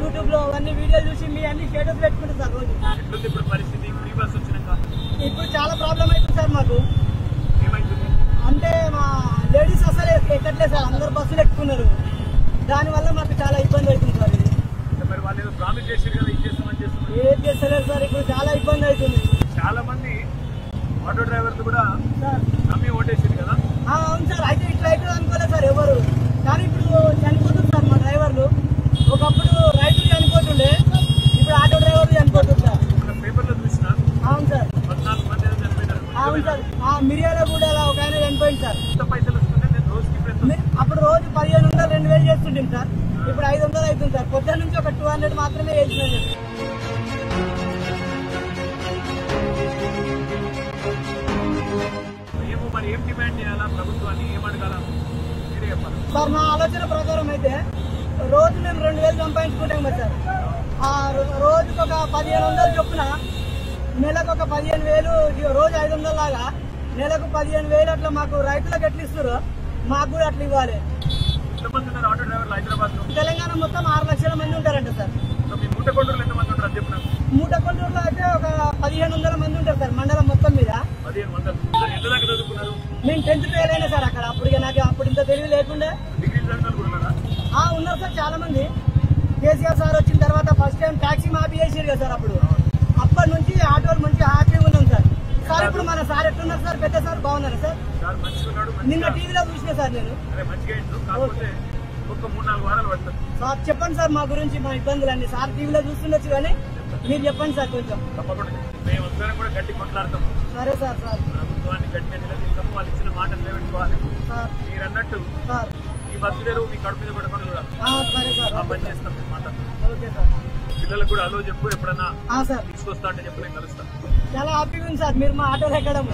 YouTube లో అన్ని వీడియోలు చూసి మీ అన్ని స్టేటస్ పెట్టుకుంటారు సార్ రోజు. ఇప్పుడు పరిస్థితి ఫ్రీ బస్ వచ్చినాక ఇప్పుడు చాలా ప్రాబ్లం అవుతుంది సార్ మాకు. ఏమైతుంది అంటే మా లేడీస్ అసలు ఎక్కట్లేదు సార్, అందరు బస్సులు ఎక్కుతున్నారు. దానివల్ల మాకు చాలా ఇబ్బంది అవుతుంది సార్. ఇది మరి వాళ్ళు ఏదో ప్రామిస్ చేశారు కదా, ఏం చేస్తామని చేస్తున్నారు, ఏం చేస్తలేదు సార్. ఇప్పుడు చాలా ఇబ్బంది అవుతుంది. చాలా మంది ఆటో డ్రైవర్లు కూడా సార్ నమ్మి ఓటేసారు కదా. అవును సార్, అయితే ఇట్లా అవుతుంది అనుకోలేదు సార్ ఎవరు. కానీ ఇప్పుడు చనిపోతుంది సార్ మా డ్రైవర్లు. ఒకప్పుడు రైతులు చనిపోతుండే, ఇప్పుడు ఆటో డ్రైవర్లు చనిపోతుంది సార్. పేపర్లో చూసిన అవును సార్, 14 మంది చనిపోయినారు. అవును సార్. మిరియాల కూడా ఒక ఆయన చనిపోయింది సార్. ఎంత పైసలు వస్తుంటే నేను రోజుకి అప్పుడు రోజు 1500 2000 చేస్తుంటాం సార్. ఇప్పుడు 500 అవుతుంది సార్. పొద్దున్న నుంచి ఒక 200 మాత్రమే వేసినాను. ఏమో మరి ఏం డిమాండ్ చేయాలా ప్రభుత్వాన్ని, ఏం అడగాల మీరే చెప్పాలి సార్. మా ఆలోచన ప్రకారం అయితే రోజు మేము 2000 సంపాదించుకుంటాం కదా సార్. ఆ రోజుకు ఒక 1500 చొప్పున నెలకు ఒక 15000, రోజు 500 లాగా నెలకు 15000 అట్లా మాకు రైతులకు ఎట్లా ఇస్తారు మాకు కూడా అట్లా ఇవ్వాలి. ఎంతమంది ఉన్నారు ఆటో డ్రైవర్లు హైదరాబాద్ లో? తెలంగాణ మొత్తం 6 లక్షల మంది ఉంటారంట సార్. మీ మూటకొండూరులో ఎంతమంది ఉంటారు చెప్పు నాకు. మూటకొండూరులో అయితే ఒక 1500 మంది ఉంటారు సార్ మండలం మొత్తం మీద. 1500. ఎంత దాకా చదువుకున్నారు? నేను 10th ఫెయిల్ అయినా సార్ అక్కడ. అప్పుడు నాకు అప్పుడు ఇంత తెలివి లేకుండా. డిగ్రీ చదివిన కూడా ఉన్నారా? ఉన్నారు సార్ చాలా మంది. కేసీఆర్ సార్ వచ్చిన తర్వాత ఫస్ట్ టైం టాక్సీ మాఫీ చేసారు కదా సార్. అప్పటి నుంచి ఆటోలు మంచి హ్యాపీగా ఉన్నాం సార్. సార్ ఇప్పుడు మన సార్ ఎట్లున్నారు సార్? పెద్ద సార్ బాగున్నారు సార్. నిన్న టీవీలో చూసిన సార్ నేను. ఒక 3-4 వారాలు పడుతుంది సార్. చెప్పండి సార్ మా గురించి, మా ఇబ్బందులన్నీ. సార్ టీవీలో చూస్తుండొచ్చు కానీ మీరు చెప్పండి సార్ కొంచెం. తప్పకుండా మేమందరం కూడా గట్టి కొట్లాడతాం. సరే సార్. సార్ ప్రభుత్వాన్ని గట్టిగా నిలదీస్తాం. వాళ్ళు ఇచ్చిన మాటలు నిలబెట్టుకోవాలి. సార్ మీరు అన్నట్టు సార్ ఈ బస్సులేరు మీ కడుపు మీద పడకుండా కూడా సరే సార్. ఆ పని చేస్తాం. మాట ఓకే సార్. పిల్లలకు కూడా అలో చెప్పు, ఎప్పుడన్నా సార్ తీసుకొస్తా అంటే చెప్పు, నేను కలుస్తాను. చాలా హ్యాపీగా ఉంది సార్ మీరు మా ఆటోలో ఎక్కడం.